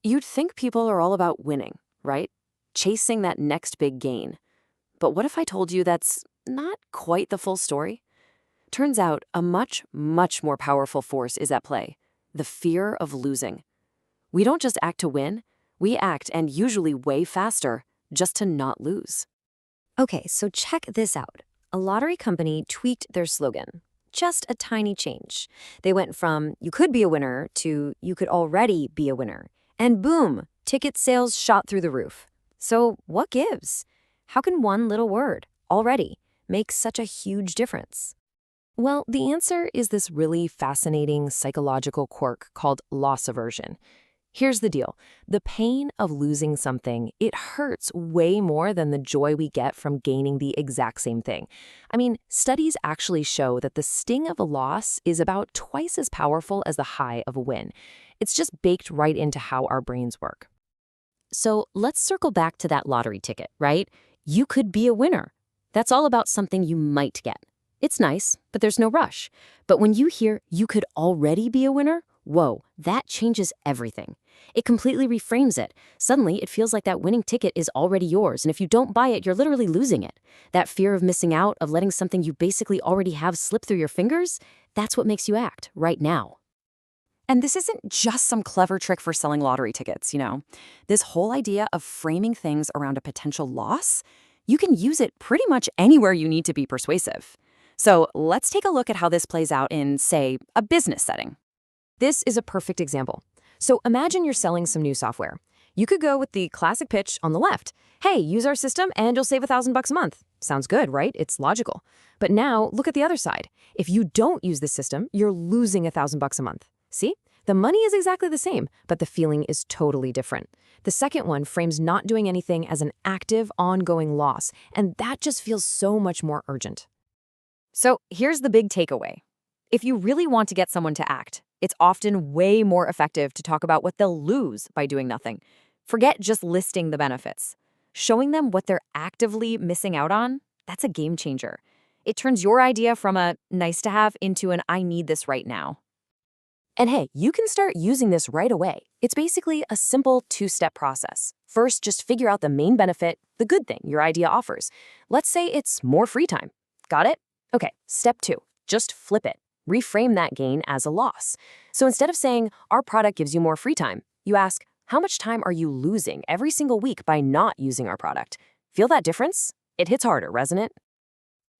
You'd think people are all about winning, right? Chasing that next big gain. But what if I told you that's not quite the full story? Turns out a much, much more powerful force is at play: the fear of losing. We don't just act to win, we act, and usually way faster, just to not lose. Okay, so check this out. A lottery company tweaked their slogan. Just a tiny change. They went from "you could be a winner" to "you could already be a winner." And boom, ticket sales shot through the roof. So what gives? How can one little word, "already," make such a huge difference? Well, the answer is this really fascinating psychological quirk called loss aversion. Here's the deal. The pain of losing something, it hurts way more than the joy we get from gaining the exact same thing. I mean, studies actually show that the sting of a loss is about twice as powerful as the high of a win. It's just baked right into how our brains work. So let's circle back to that lottery ticket, right? You could be a winner. That's all about something you might get. It's nice, but there's no rush. But when you hear "you could already be a winner," whoa, that changes everything. It completely reframes it. Suddenly, it feels like that winning ticket is already yours, and if you don't buy it, you're literally losing it. That fear of missing out, of letting something you basically already have slip through your fingers, that's what makes you act right now. And this isn't just some clever trick for selling lottery tickets, you know. This whole idea of framing things around a potential loss, you can use it pretty much anywhere you need to be persuasive. So let's take a look at how this plays out in, say, a business setting. This is a perfect example. So imagine you're selling some new software. You could go with the classic pitch on the left. Hey, use our system and you'll save $1,000 a month. Sounds good, right? It's logical. But now look at the other side. If you don't use the system, you're losing $1,000 a month. See? The money is exactly the same, but the feeling is totally different. The second one frames not doing anything as an active, ongoing loss, and that just feels so much more urgent. So here's the big takeaway. If you really want to get someone to act, it's often way more effective to talk about what they'll lose by doing nothing. Forget just listing the benefits. Showing them what they're actively missing out on, that's a game changer. It turns your idea from a nice to have into an "I need this right now." And hey, you can start using this right away. It's basically a simple two-step process. First, just figure out the main benefit, the good thing your idea offers. Let's say it's more free time. Got it? Okay, step 2, just flip it. Reframe that gain as a loss. So instead of saying, "our product gives you more free time," you ask, "how much time are you losing every single week by not using our product?" Feel that difference? It hits harder, resonant?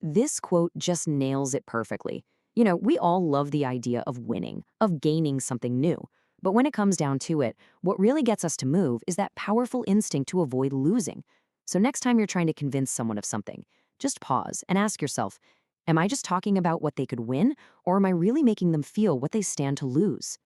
This quote just nails it perfectly. You know, we all love the idea of winning, of gaining something new. But when it comes down to it, what really gets us to move is that powerful instinct to avoid losing. So next time you're trying to convince someone of something, just pause and ask yourself, am I just talking about what they could win, or am I really making them feel what they stand to lose?